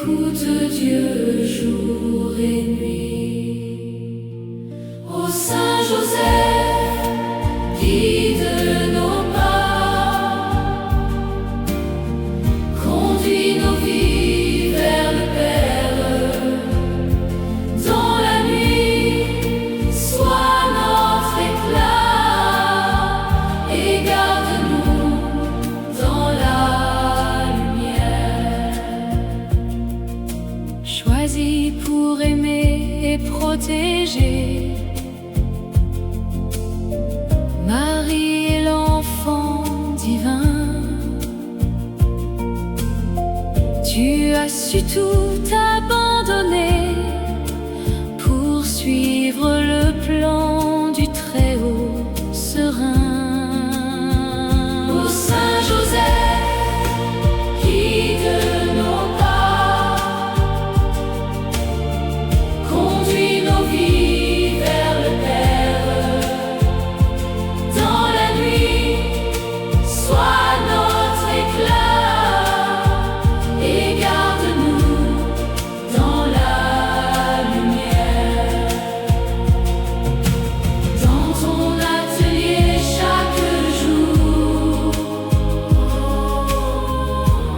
Écoute Dieu jour et nuit. Ô Saint Joseph, guide nos pas, conduis nos vies vers le Père. Dans la nuit, sois notre éclat et garde-nous dans la lumière. Choisis pour aimer et protéger Marie et l'enfant divin. Tu as su tout abandonner pour suivre le plan du Très-Haut serein. Ô Saint Joseph, guide nos pas, conduis nos vies vers le Père. Dans la nuit, sois notre éclat et garde-nous dans la lumière. Dans ton atelier chaque jour,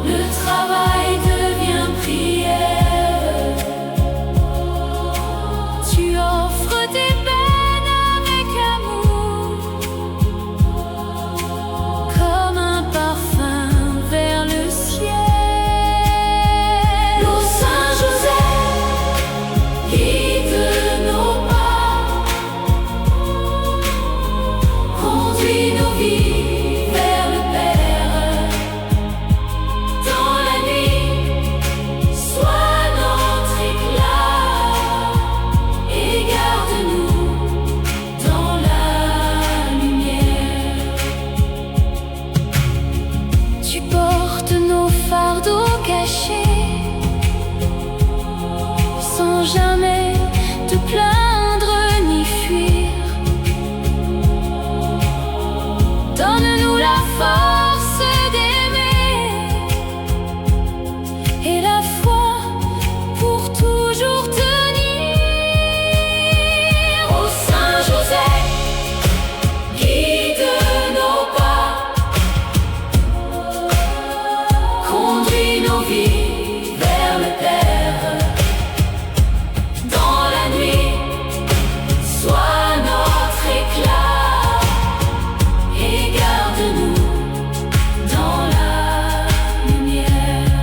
le travail devient prière. Tu offres tes peines avec amour, comme un parfum vers le ciel. Ô Saint Joseph, guide nos pas, conduis nos vies vers le Père. Dans la nuit, sois notre éclat et garde-nous dans la lumière. Tu portes nos fardeaux cachés, sans jamais te plaindre ni fuir. Donne-nous la force d'aimer et la foi pour toujours tenir. Ô Saint Joseph, guide nos pas, conduis nos vies vers le Père. Dans la nuit, sois notre éclat et garde-nous dans la lumière.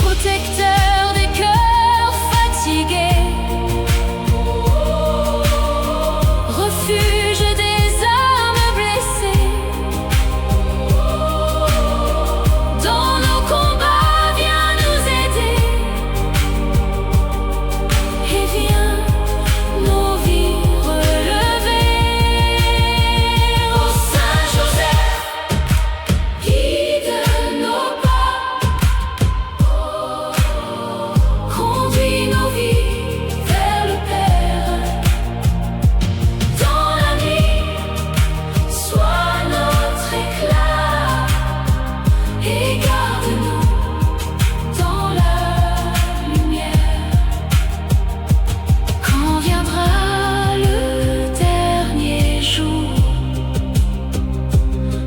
Protecteur des cœurs fatigués, refuge des âmes blessées. Dans nos combats, viens nous aider et viens nos vies relever. Ô Saint Joseph, guide nos pas, conduis nos vies vers le Père. Dans la nuit, sois notre éclat et garde-nous dans la lumière. Quand viendra le dernier jour,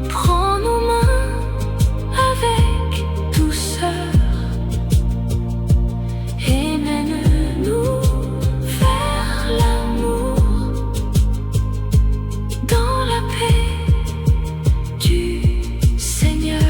prends nos mains avec douceur et mène-nous vers l'amour, dans la paix du Seigneur.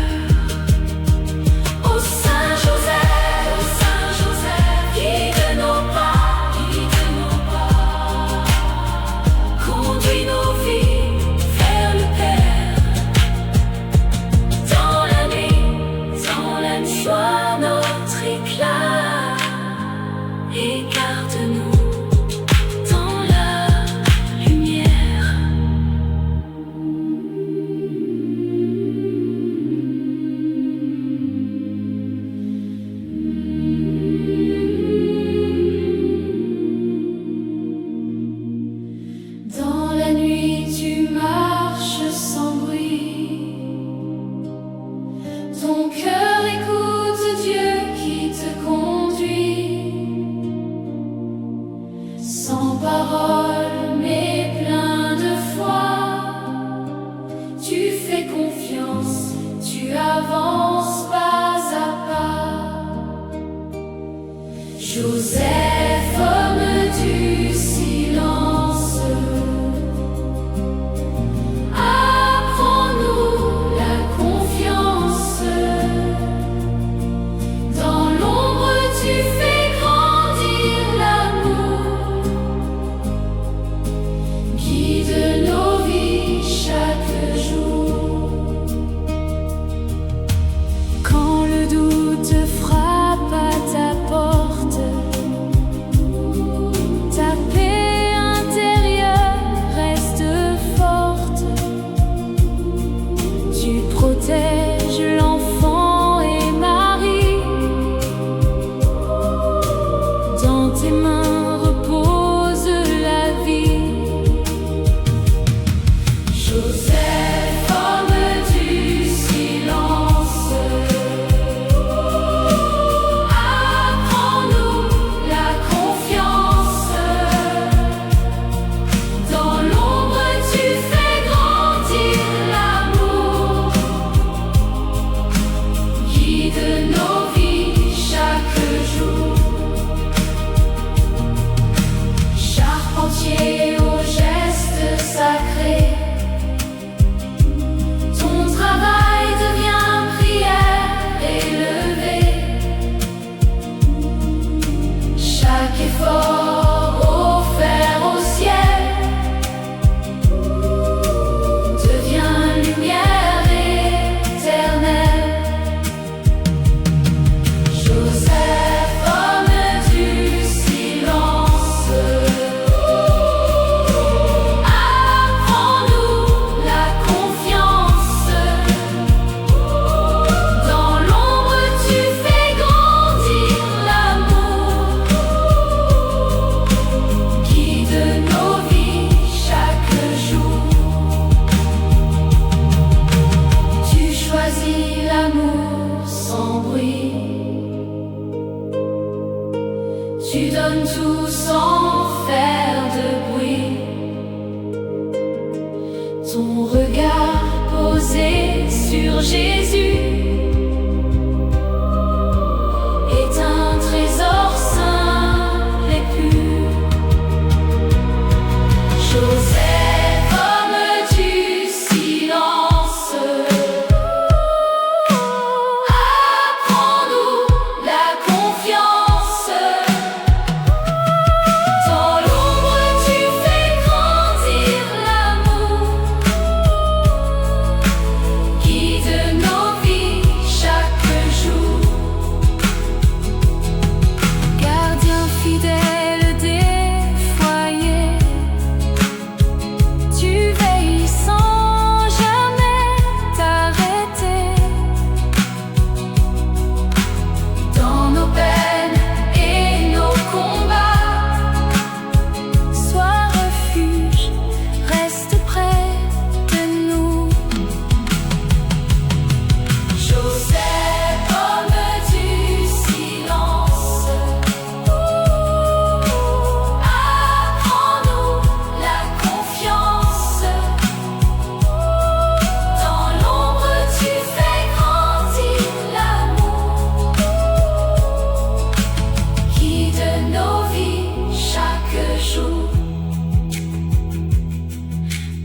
guide nos vies chaque jour. Charpentier aux gestes sacrés, ton travail devient prière élevée. Chaque effort offert au ciel devient lumière éternelle. Joseph, homme du silence, apprends-nous la confiance. Dans l'ombre tu fais grandir l'amour, guide nos vies chaque jour. Tu choisis l'amour sans bruit, tu donnes tout sans faire de bruit. Ton regard posé sur Jésus est un trésor simple et pur. Joseph, homme du silence, apprends-nous la confiance. Dans l'ombre tu fais grandir l'amour, guide nos vies chaque jour. Gardien fidèle des foyers, tu veilles sans jamais t'arrêter. Dans nos peines et nos combats, sois refuge, reste près de nous. Joseph, homme du silence, apprends-nous la confiance. Dans l'ombre tu fais grandir l'amour, guide nos vies chaque jour.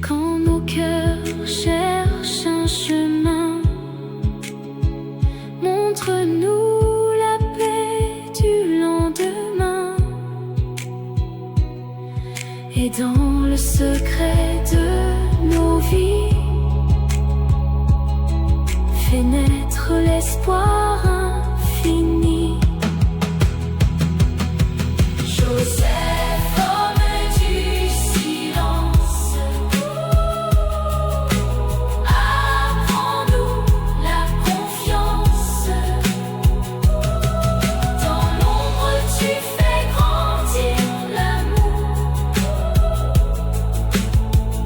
Quand nos cœurs cherchent un chemin, montre-nous la paix du lendemain. Et dans le secret de nos vies, fais naître l'espoir infini. Joseph, homme du silence, apprends-nous la confiance. Dans l'ombre tu fais grandir l'amour,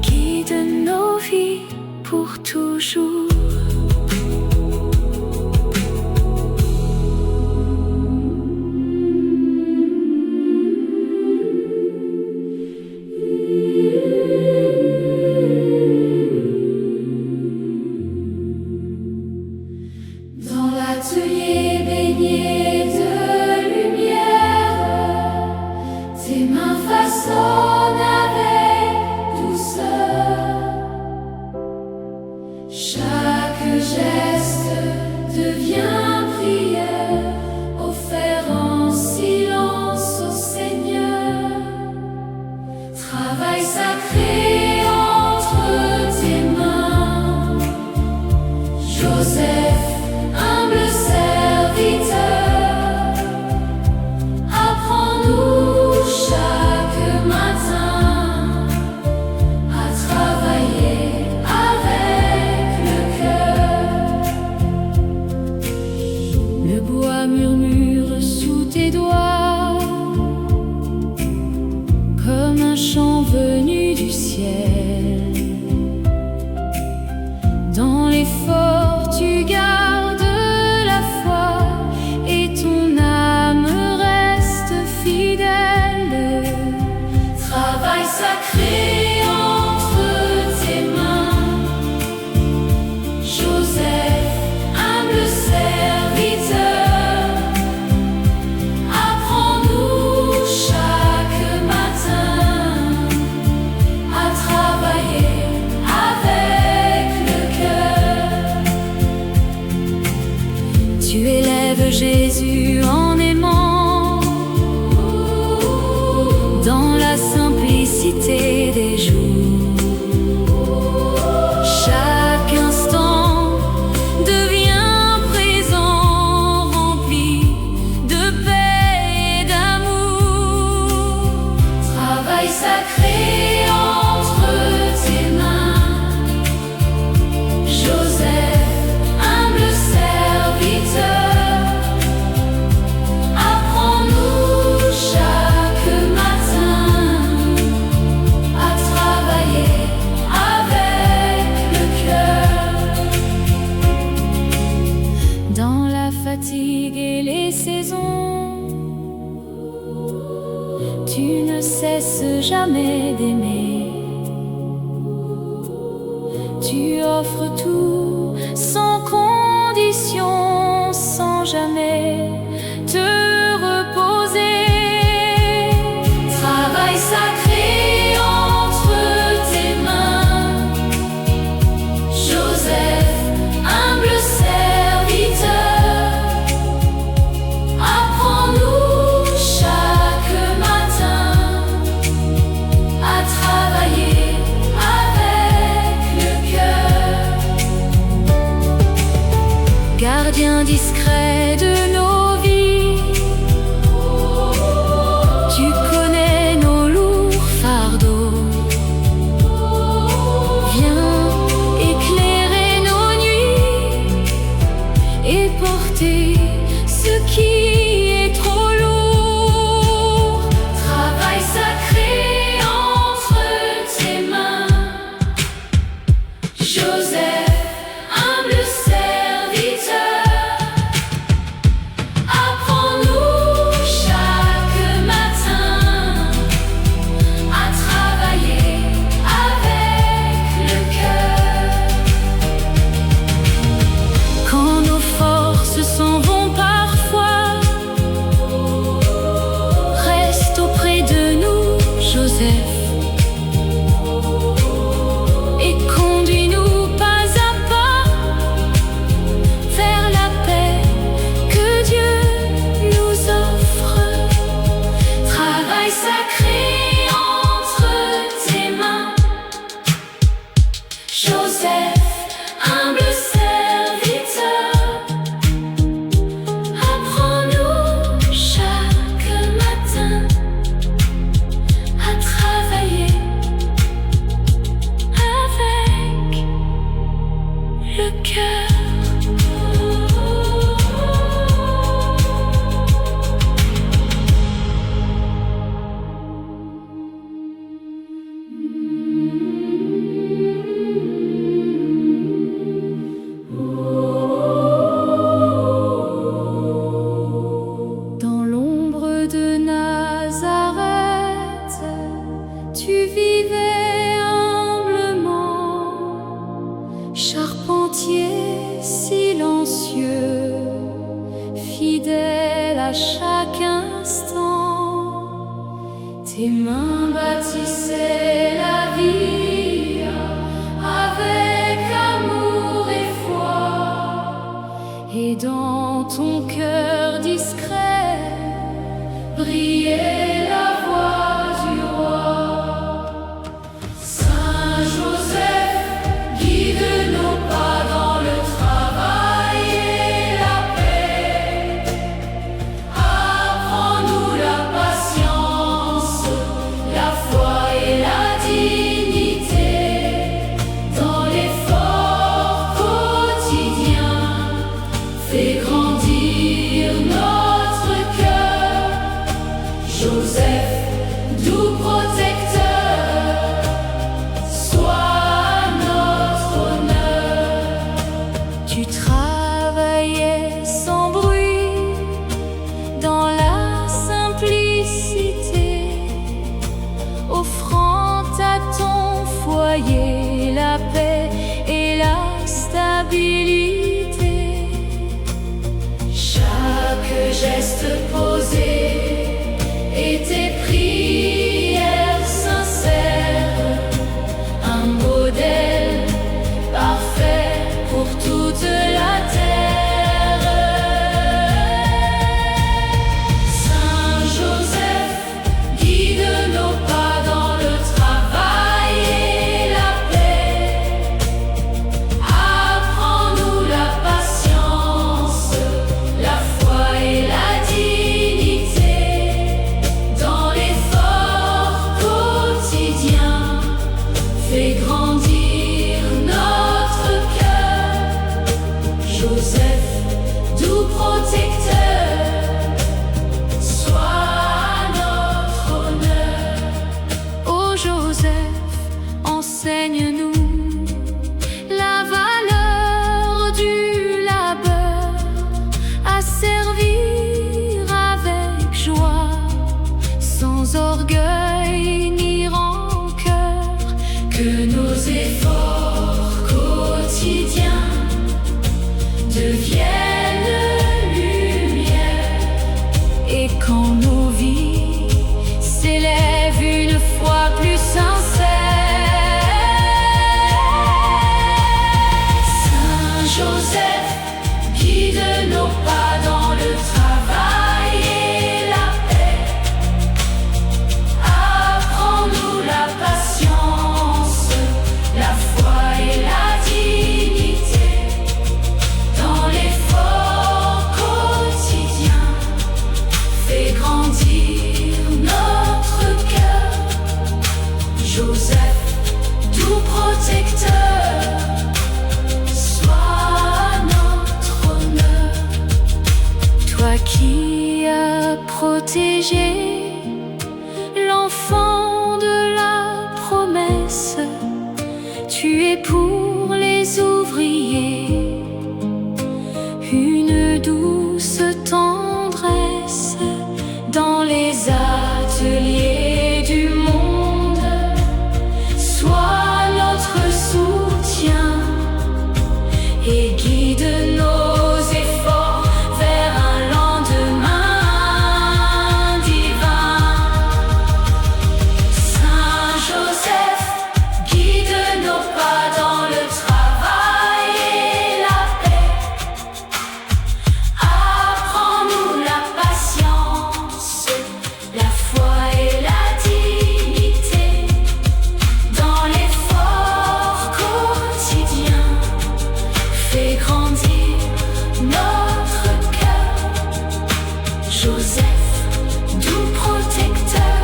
guide nos vies pour toujours. Dans l'atelier baigné de lumière, tes mains façonnent avec douceur. Chaque geste devient prière, offert en silence au Seigneur. Travail sacré entre tes mains, Joseph, humble serviteur, apprends-nous chaque matin Tu élèves Jésus en aimant, dans la simplicité des jours. Chaque instant devient présent, rempli de paix et d'amour. Travail sacré entre tes mains, Joseph, humble serviteur. Apprends-nous chaque matin à travailler avec le cœur. Dans la fatigue et les saisons, tu ne cesses jamais d'aimer. Tu offres tout sans condition, sans jamais te reposer. Travail sacré entre tes mains, Joseph, humble serviteur. Apprends-nous chaque matin à travailler avec le cœur. Gardien discret de nos vies, tu connais nos lourds fardeaux. Viens éclairer nos nuits et porter ce qui est trop lourd. Travail sacré entre tes mains, Joseph, humble serviteur. Apprends-nous chaque matin à travailler avec le cœur. Quand nos forces s'en vont parfois, reste auprès de nous, Joseph, et conduis-nous pas à pas vers la paix que Dieu nous offre. Travail sacré entre tes mains, Joseph, humble serviteur. Apprends-nous chaque matin à travailler avec le cœur. Dans l'ombre de Nazareth, tu vivais humblement, charpentier silencieux, fidèle à chaque instant. Tes mains bâtissaient la vie avec amour et foi, et dans ton cœur discret brillait la voix du roi. Saint Joseph, guide nos pas dans le travail et la paix. Apprends-nous la patience, la foi et la dignité dans l'effort quotidien. Fais grandir notre cœur, Joseph, doux protecteur, sois notre honneur. Tu travaillais sans bruit, dans la simplicité, offrant à ton foyer la paix et la stabilité. Chaque geste posé et tes prières sincères, un modèle parfait pour toute la terre. Joseph, doux protecteur, sois notre honneur. Ô Joseph, enseigne-nous la valeur du labeur, à servir avec joie, sans orgueil ni rancœur. Que nos efforts quotidiens deviennent lumière, Et quand nos vies s'élèvent une foi plus sincère. Saint Joseph, guide nos pas dans le travail et la paix. Apprends-nous la patience, la foi et la dignité. Dans l'effort quotidien, fais grandir notre cœur. Joseph, doux protecteur, sois notre honneur. Toi qui as protégé l'enfant de la promesse, tu es pour les ouvriers une douce tendresse. Dans les ateliers du monde, sois notre soutien et guide nos efforts vers un lendemain divin. Saint Joseph, guide nos pas dans le travail et la paix. Apprends-nous la patience, la foi et la dignité. Dans l'effort quotidien, fais grandir notre cœur. Joseph, doux protecteur,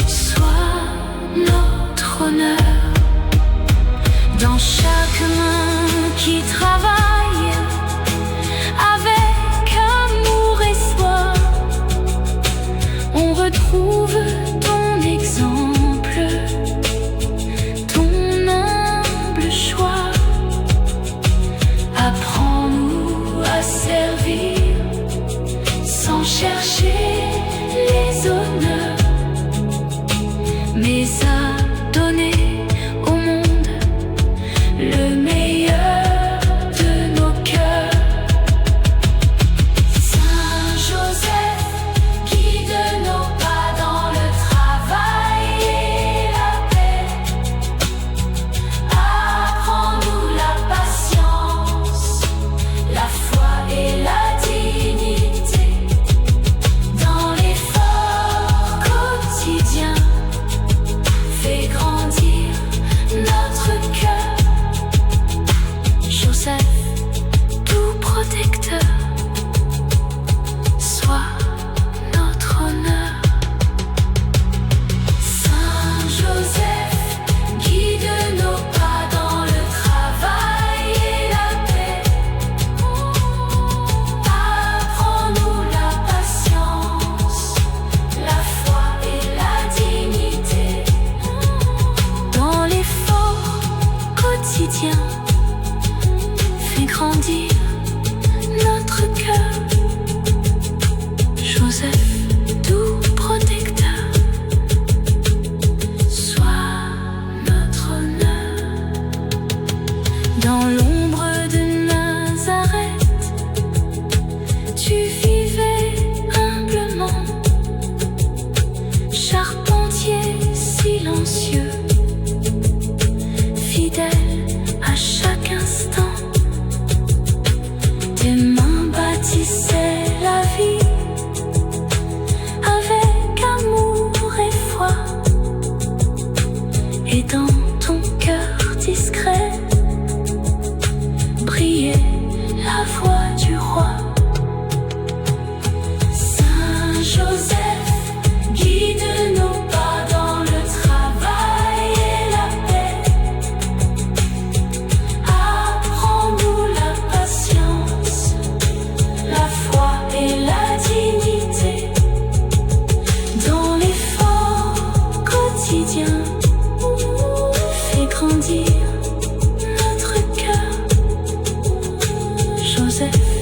Sois notre honneur. Dans chaque main qui travaille avec amour et soin, on retrouve ton exemple, ton humble choix. Apprends-nous à servir sans chercher les honneurs, mais à donner au monde le meilleur de nos cœurs. Saint Joseph, guide nos pas dans le travail et la paix. Apprends-nous la patience, la foi et la dignité. Dans l'effort quotidien, fais grandir notre cœur. Joseph, doux protecteur, sois notre honneur. Saint Joseph, guide nos pas dans le travail et la paix. Apprends-nous la patience, la foi et la dignité. Dans l'effort quotidien, fais grandir notre cœur. Joseph, doux protecteur, sois notre honneur. Dans l'ombre de Nazareth, tu vivais humblement, charpentier silencieux, fidèle à chaque instant. Tes mains bâtissent Joseph.